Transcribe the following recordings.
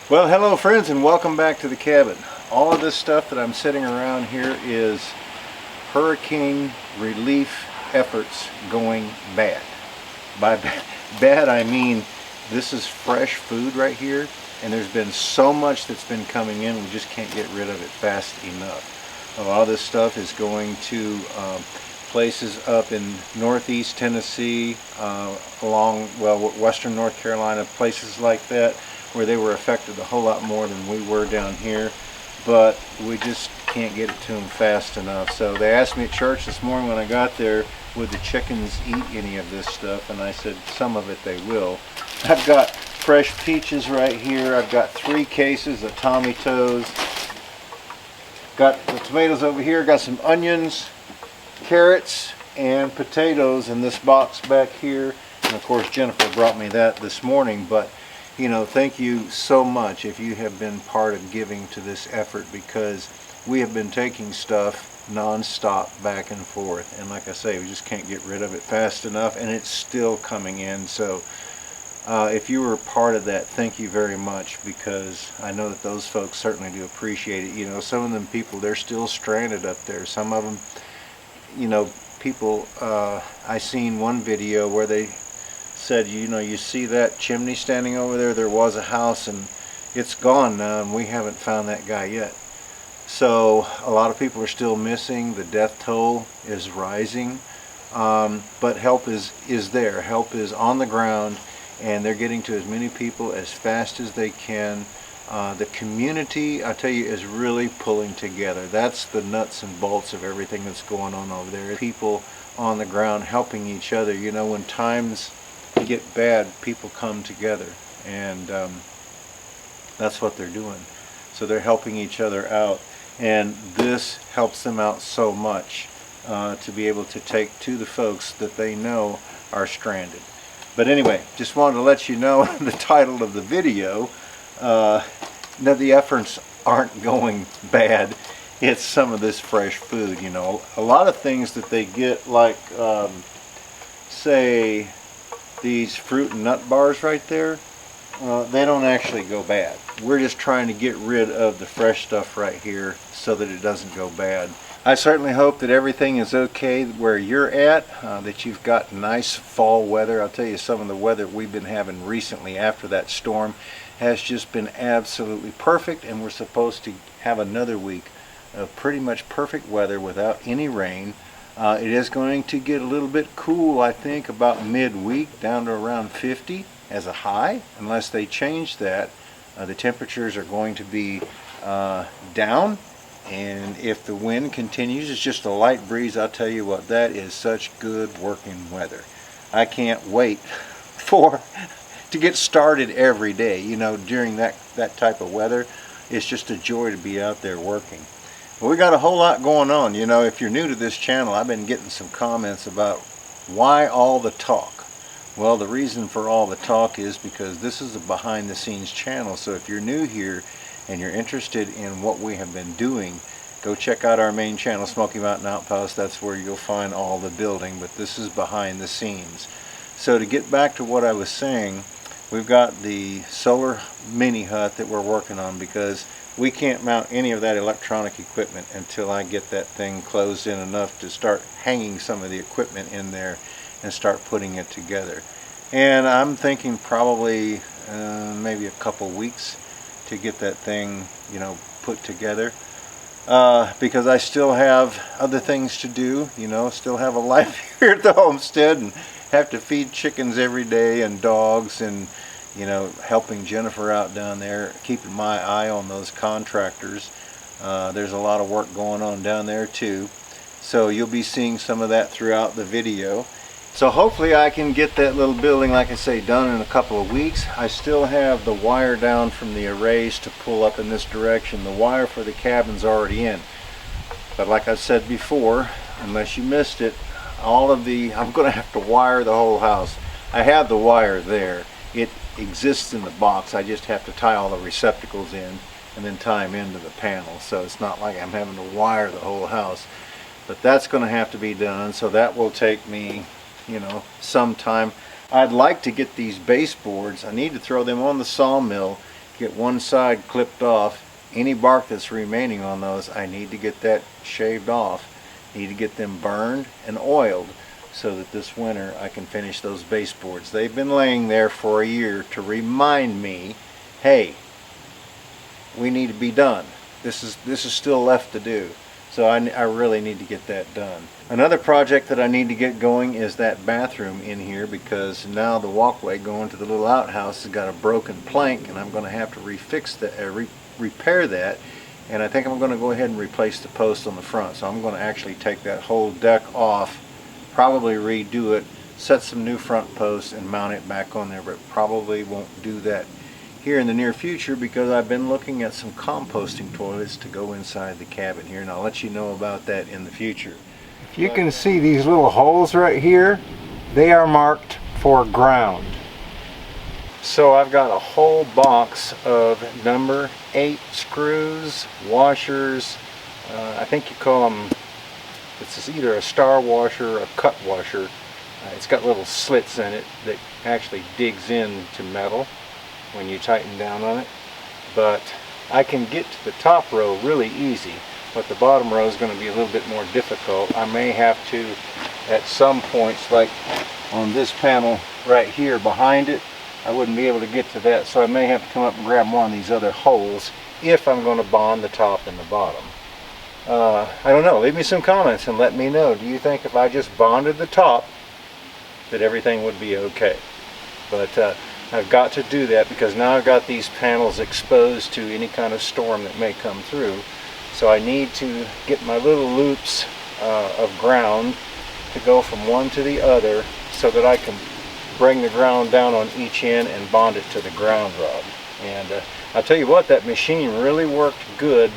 Well, hello friends, and welcome back to the cabin. All of this stuff that I'm sitting around here is hurricane relief efforts going bad. By bad I mean this is fresh food right here, and there's been so much that's been coming in, we just can't get rid of it fast enough. A lot of this stuff is going to places up in northeast Tennessee, along, well, western North Carolina, places like that, where they were affected a whole lot more than we were down here, but we just can't get it to them fast enough. So they asked me at church this morning when I got there, would the chickens eat any of this stuff, and I said some of it they will. I've got fresh peaches right here. I've got 3 cases of tomatoes. Got the tomatoes over here, got some onions, carrots, and potatoes in this box back here. And of course Jennifer brought me that this morning, but you know, thank you so much if you have been part of giving to this effort, because we have been taking stuff non-stop back and forth, and like I say, we just can't get rid of it fast enough, and it's still coming in. So if you were part of that, thank you very much, because I know that those folks certainly do appreciate it. You know, some of them people, they're still stranded up there. Some of them, you know, people, I seen one video where they said, you know, you see that chimney standing over there, there was a house and it's gone now, and we haven't found that guy yet. So a lot of people are still missing. The death toll is rising, but help is there. Help is on the ground, and they're getting to as many people as fast as they can. The community, I tell you, is really pulling together. That's the nuts and bolts of everything that's going on over there. People on the ground helping each other. You know, when times get bad, people come together, and that's what they're doing. So they're helping each other out, and this helps them out so much to be able to take to the folks that they know are stranded. But anyway, just wanted to let you know the title of the video. That the efforts aren't going bad. It's some of this fresh food. You know, a lot of things that they get, like say these fruit and nut bars right there, they don't actually go bad. We're just trying to get rid of the fresh stuff right here so that it doesn't go bad. I certainly hope that everything is okay where you're at, that you've got nice fall weather. I'll tell you, some of the weather we've been having recently after that storm has just been absolutely perfect, and we're supposed to have another week of pretty much perfect weather without any rain. It is going to get a little bit cool, I think, about midweek, down to around 50 as a high. Unless they change that, the temperatures are going to be down, and if the wind continues, it's just a light breeze. I'll tell you what, that is such good working weather. I can't wait to get started every day. You know, during that type of weather, it's just a joy to be out there working. Well, we got a whole lot going on. You know, if you're new to this channel, I've been getting some comments about why all the talk. Well, the reason for all the talk is because this is a behind the scenes channel. So if you're new here and you're interested in what we have been doing, go check out our main channel, Smoky Mountain Outpost. That's where you'll find all the building, but this is behind the scenes. So to get back to what I was saying, we've got the solar mini hut that we're working on, because we can't mount any of that electronic equipment until I get that thing closed in enough to start hanging some of the equipment in there and start putting it together. And I'm thinking probably maybe a couple weeks to get that thing, you know, put together, because I still have other things to do. You know, still have a life here at the homestead, and have to feed chickens every day, and dogs, and you know, helping Jennifer out down there, keeping my eye on those contractors. There's a lot of work going on down there too. So you'll be seeing some of that throughout the video. So hopefully I can get that little building, like I say, done in a couple of weeks. I still have the wire down from the arrays to pull up in this direction. The wire for the cabin's already in. But like I said before, unless you missed it, I'm going to have to wire the whole house. I have the wire there. It exists in the box. I just have to tie all the receptacles in and then tie them into the panel. So it's not like I'm having to wire the whole house. But that's going to have to be done. So that will take me, you know, some time. I'd like to get these baseboards. I need to throw them on the sawmill get one side clipped off. Any bark that's remaining on those, I need to get that shaved off. Need to get them burned and oiled so that this winter I can finish those baseboards. They've been laying there for a year to remind me, hey, we need to be done. This is still left to do. So I really need to get that done. Another project that I need to get going is that bathroom in here, because now the walkway going to the little outhouse has got a broken plank, and I'm going to have to refix that, repair that. And I think I'm going to go ahead and replace the post on the front. So I'm going to actually take that whole deck off, probably redo it, set some new front posts and mount it back on there, but probably won't do that here in the near future because I've been looking at some composting toilets to go inside the cabin here, and I'll let you know about that in the future. If you can see these little holes right here, they are marked for ground. So I've got a whole box of number 8 screws, washers, I think you call them, it's either a star washer or a cut washer. It's got little slits in it that actually digs into metal when you tighten down on it. But I can get to the top row really easy, but the bottom row is going to be a little bit more difficult. I may have to, at some points, like on this panel right here behind it, I wouldn't be able to get to that, so I may have to come up and grab one of these other holes if I'm going to bond the top and the bottom. I don't know, leave me some comments and let me know. Do you think if I just bonded the top that everything would be okay? But I've got to do that because now I've got these panels exposed to any kind of storm that may come through. So I need to get my little loops of ground to go from one to the other so that I can bring the ground down on each end and bond it to the ground rod. And I'll tell you what, that machine really worked good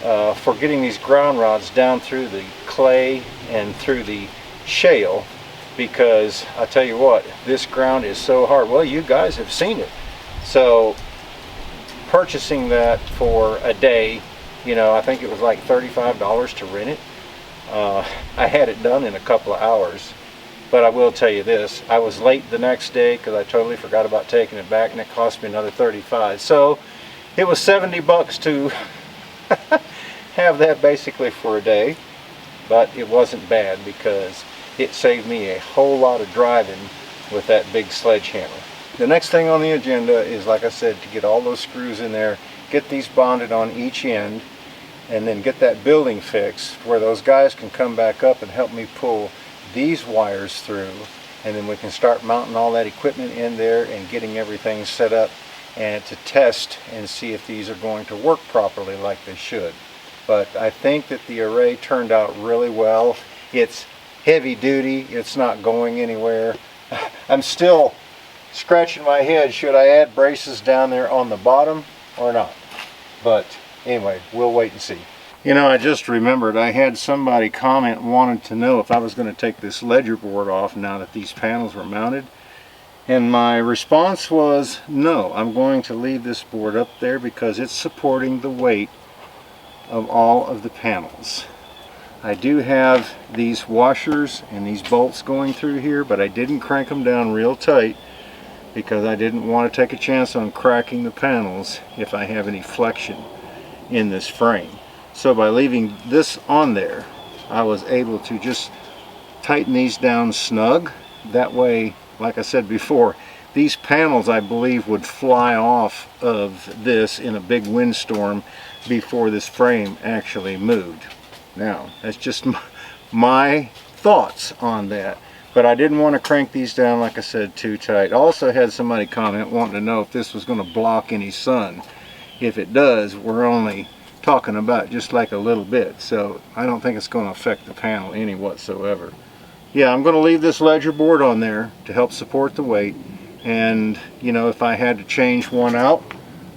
for getting these ground rods down through the clay and through the shale, because I'll tell you what, this ground is so hard. Well, you guys have seen it. So purchasing that for a day, you know, I think it was like $35 to rent it. I had it done in a couple of hours. But I will tell you this, I was late the next day because I totally forgot about taking it back, and it cost me another $35. So it was $70 to have that basically for a day, but it wasn't bad because it saved me a whole lot of driving with that big sledgehammer. The next thing on the agenda is, like I said, to get all those screws in there, get these bonded on each end, and then get that building fixed where those guys can come back up and help me pull these wires through, and then we can start mounting all that equipment in there and getting everything set up and to test and see if these are going to work properly like they should. But I think that the array turned out really well. It's heavy duty, it's not going anywhere. I'm still scratching my head, should I add braces down there on the bottom or not? But anyway, we'll wait and see. You know, I just remembered I had somebody comment wanted to know if I was going to take this ledger board off now that these panels were mounted. And my response was no, I'm going to leave this board up there because it's supporting the weight of all of the panels. I do have these washers and these bolts going through here, but I didn't crank them down real tight because I didn't want to take a chance on cracking the panels if I have any flexion in this frame. So by leaving this on there, I was able to just tighten these down snug. That way, like I said before, these panels I believe would fly off of this in a big windstorm before this frame actually moved. Now, that's just my thoughts on that. But I didn't want to crank these down, like I said, too tight. I also had somebody comment wanting to know if this was going to block any sun. If it does, we're only talking about just like a little bit, so I don't think it's going to affect the panel any whatsoever. Yeah, I'm going to leave this ledger board on there to help support the weight, and you know, if I had to change one out,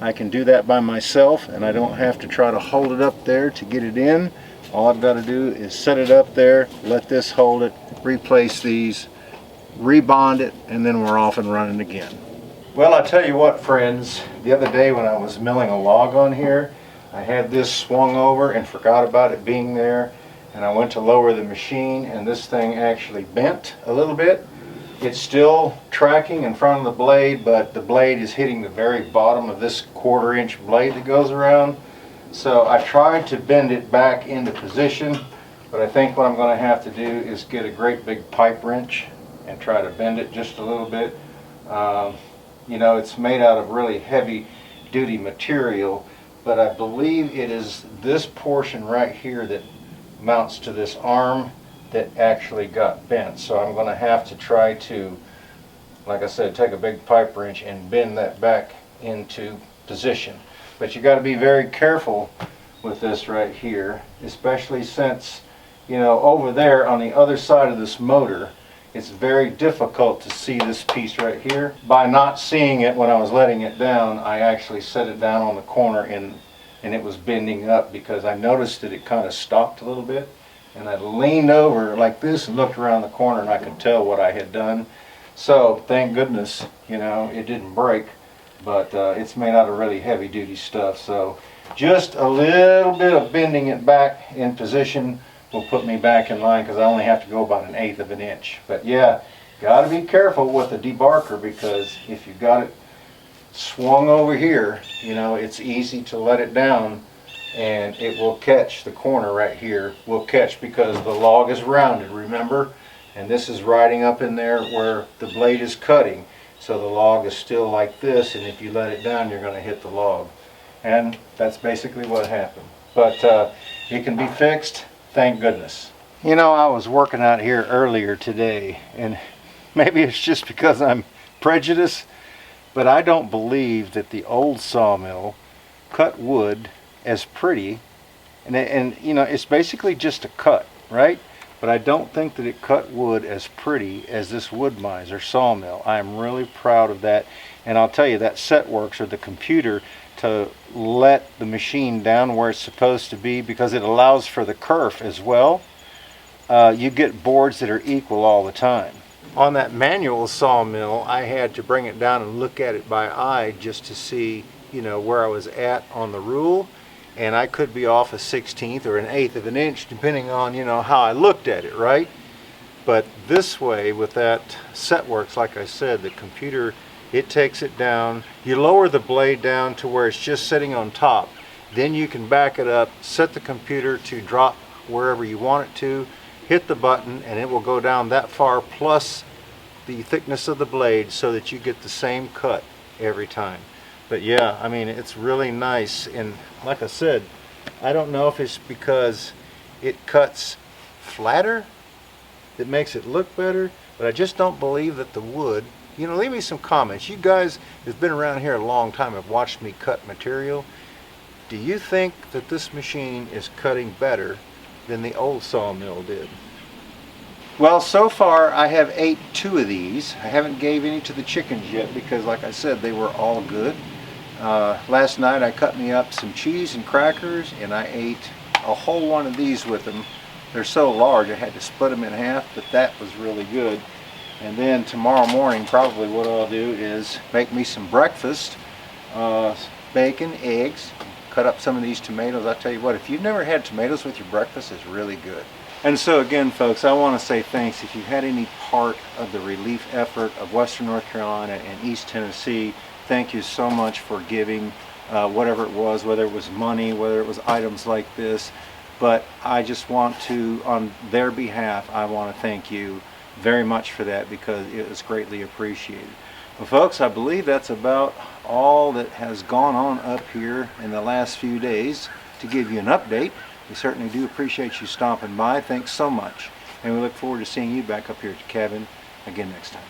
I can do that by myself, and I don't have to try to hold it up there to get it in. All I've got to do is set it up there, let this hold it, replace these, rebond it, and then we're off and running again. Well, I tell you what, friends, the other day when I was milling a log on here, I had this swung over and forgot about it being there, and I went to lower the machine and this thing actually bent a little bit, It's still tracking in front of the blade, but the blade is hitting the very bottom of this 1/4 inch blade that goes around. So I tried to bend it back into position, but I think what I'm going to have to do is get a great big pipe wrench and try to bend it just a little bit. You know, it's made out of really heavy duty material, but I believe it is this portion right here that mounts to this arm that actually got bent. So I'm going to have to try to, like I said, take a big pipe wrench and bend that back into position. But you got to be very careful with this right here, especially since, you know, over there on the other side of this motor, it's very difficult to see this piece right here. By not seeing it when I was letting it down, I actually set it down on the corner and it was bending up because I noticed that it kind of stopped a little bit. And I leaned over like this and looked around the corner and I could tell what I had done. So thank goodness, you know, it didn't break, but it's made out of really heavy duty stuff. So just a little bit of bending it back in position will put me back in line, because I only have to go about 1/8 of an inch. But yeah, got to be careful with the debarker, because if you got it swung over here, you know, it's easy to let it down and it will catch. The corner right here will catch because the log is rounded, remember? And this is riding up in there where the blade is cutting. So the log is still like this, and if you let it down, you're going to hit the log. And that's basically what happened. But it can be fixed. Thank goodness. You know, I was working out here earlier today, and maybe it's just because I'm prejudiced, but I don't believe that the old sawmill cut wood as pretty, and you know, it's basically just a cut, right? But I don't think that it cut wood as pretty as this Wood-Mizer sawmill. I am really proud of that, and I'll tell you, that set works, or the computer, to let the machine down where it's supposed to be, because it allows for the kerf as well. You get boards that are equal all the time. On that manual sawmill, I had to bring it down and look at it by eye just to see, you know, where I was at on the rule, and I could be off a 1/16 or 1/8 of an inch depending on, you know, how I looked at it, right? But this way, with that set works, like I said, the computer, it takes it down. You lower the blade down to where it's just sitting on top. Then you can back it up, set the computer to drop wherever you want it to, hit the button, and it will go down that far plus the thickness of the blade so that you get the same cut every time. But yeah, I mean, it's really nice. And like I said, I don't know if it's because it cuts flatter that makes it look better, but I just don't believe that the wood, you know, leave me some comments. You guys who've been around here a long time have watched me cut material. Do you think that this machine is cutting better than the old sawmill did? Well, so far I have ate 2 of these. I haven't gave any to the chickens yet because, like I said, they were all good. Last night I cut me up some cheese and crackers, and I ate a whole one of these with them. They're so large I had to split them in half, but that was really good. And then tomorrow morning, probably what I'll do is make me some breakfast, bacon, eggs, cut up some of these tomatoes. I'll tell you what, if you've never had tomatoes with your breakfast, it's really good. And so again, folks, I want to say thanks. If you had any part of the relief effort of Western North Carolina and East Tennessee, thank you so much for giving whatever it was, whether it was money, whether it was items like this. But I just want to, on their behalf, I want to thank you very much for that, because it was greatly appreciated. Well, folks, I believe that's about all that has gone on up here in the last few days to give you an update. We certainly do appreciate you stopping by. Thanks so much. And we look forward to seeing you back up here at the cabin again next time.